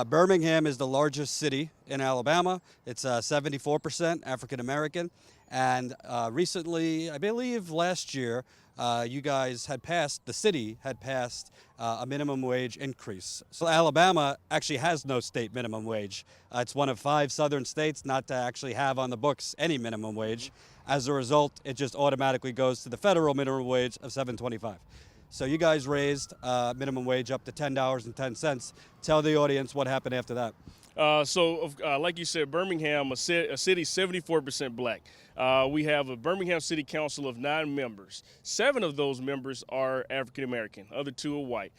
Birmingham is the largest city in Alabama. It's 74% African American. And recently, I believe last year, you guys had passed, the city had passed a minimum wage increase. So Alabama actually has no state minimum wage. It's one of 5 southern states not to actually have on the books any minimum wage. As a result, it just automatically goes to the federal minimum wage of $7.25. So you guys raised minimum wage up to $10.10. Tell the audience what happened after that. Like you said, Birmingham, a city 74% black. We have a Birmingham City Council of 9 members. 7 of those members are African American. Other 2 are white.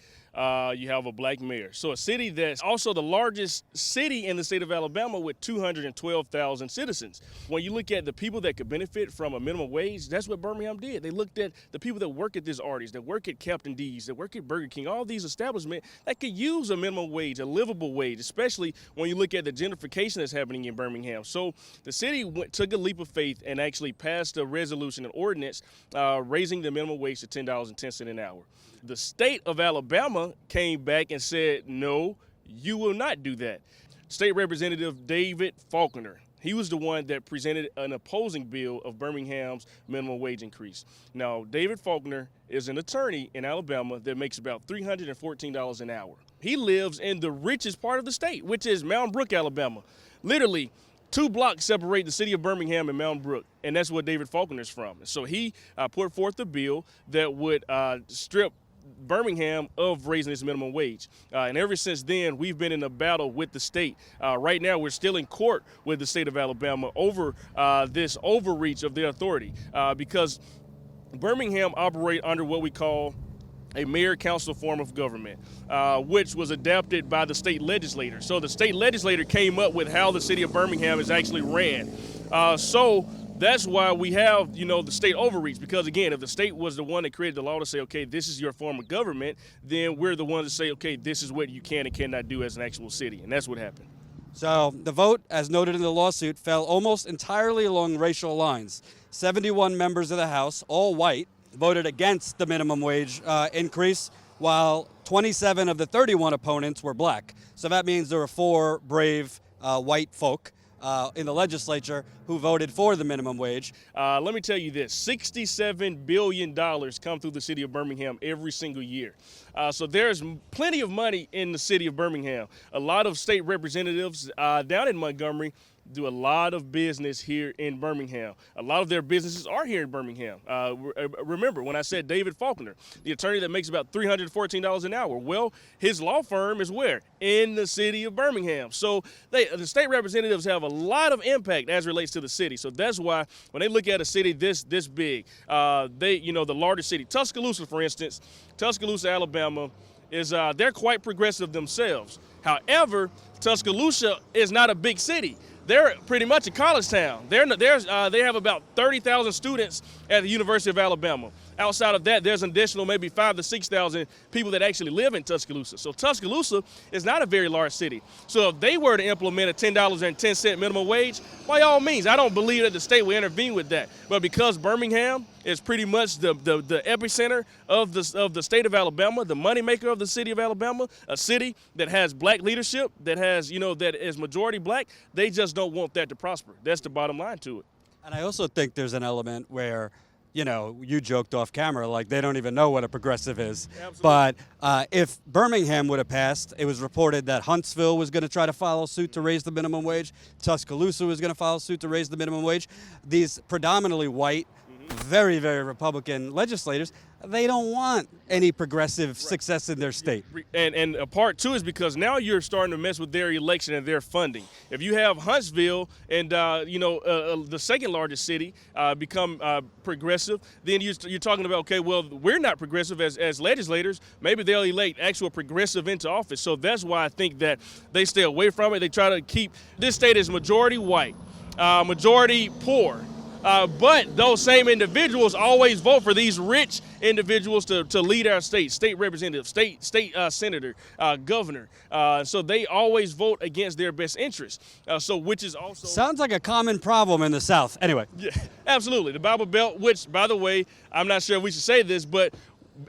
You have a black mayor. So a city that's also the largest city in the state of Alabama with 212,000 citizens. When you look at the people that could benefit from a minimum wage, that's what Birmingham did. They looked at the people that work at this Arby's, that work at Captain D's, that work at Burger King, all these establishments that could use a minimum wage, a livable wage, especially when you look at the gentrification that's happening in Birmingham. So the city took a leap of faith and actually passed a resolution, an ordinance, raising the minimum wage to $10.10 an hour. The state of Alabama came back and said, no, you will not do that. State Representative David Faulconer, he was the one that presented an opposing bill of Birmingham's minimum wage increase. Now, David Faulconer is an attorney in Alabama that makes about $314 an hour. He lives in the richest part of the state, which is Mountain Brook, Alabama. Literally, 2 blocks separate the city of Birmingham and Mountain Brook, and that's where David Faulconer is from. So he put forth a bill that would strip Birmingham of raising its minimum wage. And ever since then, we've been in a battle with the state. Right now, we're still in court with the state of Alabama over this overreach of their authority because Birmingham operate under what we call a mayor-council form of government, which was adapted by the state legislator. So the state legislator came up with how the city of Birmingham is actually ran. So that's why we have, the state overreach, because again, if the state was the one that created the law to say, okay, this is your form of government, then we're the ones to say, okay, this is what you can and cannot do as an actual city, and that's what happened. So the vote, as noted in the lawsuit, fell almost entirely along racial lines. 71 members of the House, all white, voted against the minimum wage increase, while 27 of the 31 opponents were black. So that means there were 4 brave white folk in the legislature who voted for the minimum wage. Let me tell you this, $67 billion come through the city of Birmingham every single year. So there's plenty of money in the city of Birmingham. A lot of state representatives down in Montgomery do a lot of business here in Birmingham. A lot of their businesses are here in Birmingham. Remember, when I said David Faulconer, the attorney that makes about $314 an hour, well, his law firm is where? In the city of Birmingham. So the state representatives have a lot of impact as it relates to the city. So that's why when they look at a city this big, the largest city, Tuscaloosa, for instance, Tuscaloosa, Alabama, is they're quite progressive themselves. However, Tuscaloosa is not a big city. They're pretty much a college town. They have about 30,000 students at the University of Alabama. Outside of that, there's an additional maybe 5,000 to 6,000 people that actually live in Tuscaloosa. So Tuscaloosa is not a very large city. So if they were to implement a $10.10 minimum wage, by all means, I don't believe that the state will intervene with that. But because Birmingham is pretty much the epicenter of the state of Alabama, the moneymaker of the city of Alabama, a city that has black leadership, that has, that is majority black, they just don't want that to prosper. That's the bottom line to it. And I also think there's an element where, you joked off camera, like they don't even know what a progressive is. Absolutely. But if Birmingham would have passed, it was reported that Huntsville was going to try to follow suit to raise the minimum wage. Tuscaloosa was going to follow suit to raise the minimum wage. These predominantly white, very, very Republican legislators, they don't want any progressive success in their state. And a part 2 is because now you're starting to mess with their election and their funding. If you have Huntsville and, the second largest city become progressive, then you're talking about, okay, well, we're not progressive as legislators. Maybe they'll elect actual progressive into office. So that's why I think that they stay away from it. They try to keep, this state is majority white, majority poor. But those same individuals always vote for these rich individuals to lead our state representative, state senator, governor. So they always vote against their best interests. Which is also sounds like a common problem in the South. Anyway. Yeah, absolutely. The Bible Belt, which, by the way, I'm not sure we should say this, but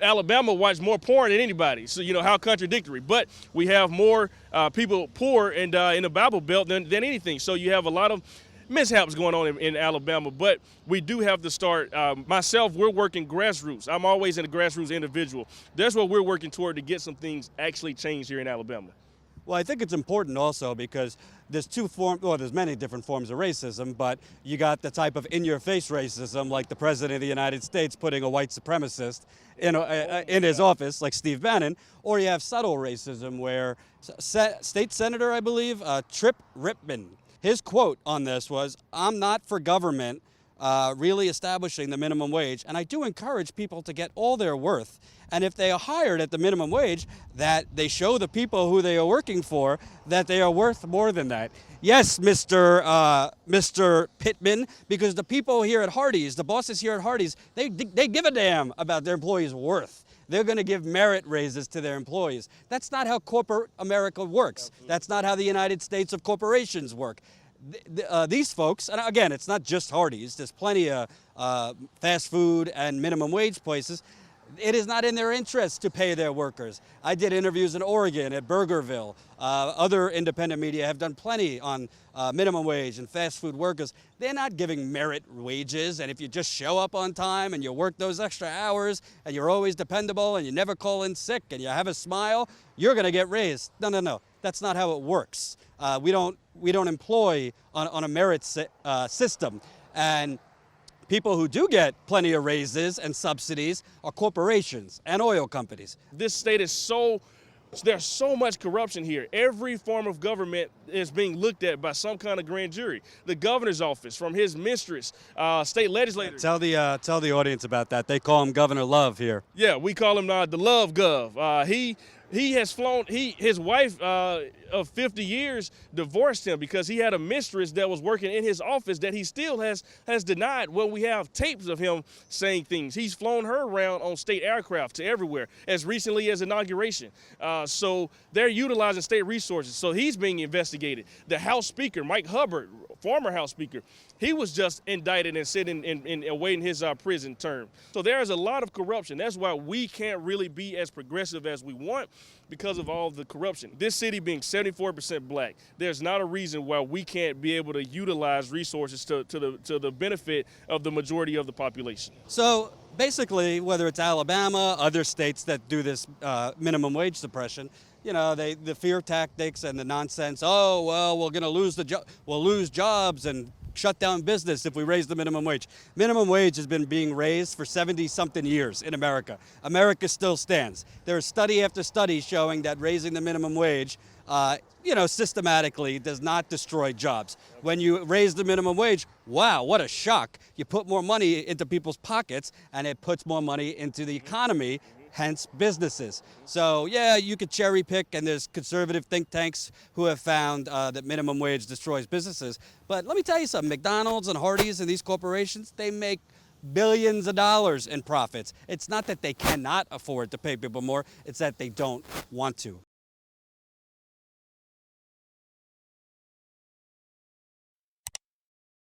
Alabama watch more porn than anybody. So, how contradictory. But we have more people poor in the Bible Belt than anything. So you have a lot of mishaps going on in Alabama. But we do have to start. Myself, we're working grassroots. I'm always in a grassroots individual. That's what we're working toward to get some things actually changed here in Alabama. Well, I think it's important also because there's there's many different forms of racism, but you got the type of in-your-face racism, like the President of the United States putting a white supremacist in his office, like Steve Bannon, or you have subtle racism where State Senator, I believe, Tripp Rippin, his quote on this was, "I'm not for government really establishing the minimum wage, and I do encourage people to get all their worth. And if they are hired at the minimum wage, that they show the people who they are working for that they are worth more than that." Yes, Mr. Pittman, because the people here at Hardee's, the bosses here at Hardee's, they give a damn about their employees' worth. They're going to give merit raises to their employees. That's not how corporate America works. That's not how the United States of corporations work. These folks, and again, it's not just Hardee's, there's plenty of fast food and minimum wage places. It is not in their interest to pay their workers. I did interviews in Oregon at Burgerville. Other independent media have done plenty on minimum wage and fast food workers. They're not giving merit wages, and if you just show up on time and you work those extra hours and you're always dependable and you never call in sick and you have a smile, you're going to get raised. No. That's not how it works. We don't employ on a merit system. And people who do get plenty of raises and subsidies are corporations and oil companies. This state is there's so much corruption here. Every form of government is being looked at by some kind of grand jury. The governor's office, from his mistress, state legislators. Tell the audience about that. They call him Governor Love here. Yeah, we call him the Love Gov. He has flown. His wife of 50 years divorced him because he had a mistress that was working in his office that he still has denied. Well, we have tapes of him saying things. He's flown her around on state aircraft to everywhere as recently as inauguration. So they're utilizing state resources. So he's being investigated. The House Speaker, Mike Hubbard, former House Speaker, he was just indicted and sitting and awaiting his prison term. So there is a lot of corruption. That's why we can't really be as progressive as we want because of all the corruption. This city being 74% black, there's not a reason why we can't be able to utilize resources to the benefit of the majority of the population. So basically, whether it's Alabama, other states that do this minimum wage suppression, the fear tactics and the nonsense. Oh, well, we're going to we'll lose jobs and shut down business if we raise the minimum wage. Minimum wage has been being raised for 70-something years in America. America still stands. There's study after study showing that raising the minimum wage, systematically does not destroy jobs. When you raise the minimum wage, wow, what a shock. You put more money into people's pockets and it puts more money into the economy, hence businesses. So yeah, you could cherry pick, and there's conservative think tanks who have found that minimum wage destroys businesses. But let me tell you something, McDonald's and Hardee's and these corporations, they make billions of dollars in profits. It's not that they cannot afford to pay people more, it's that they don't want to.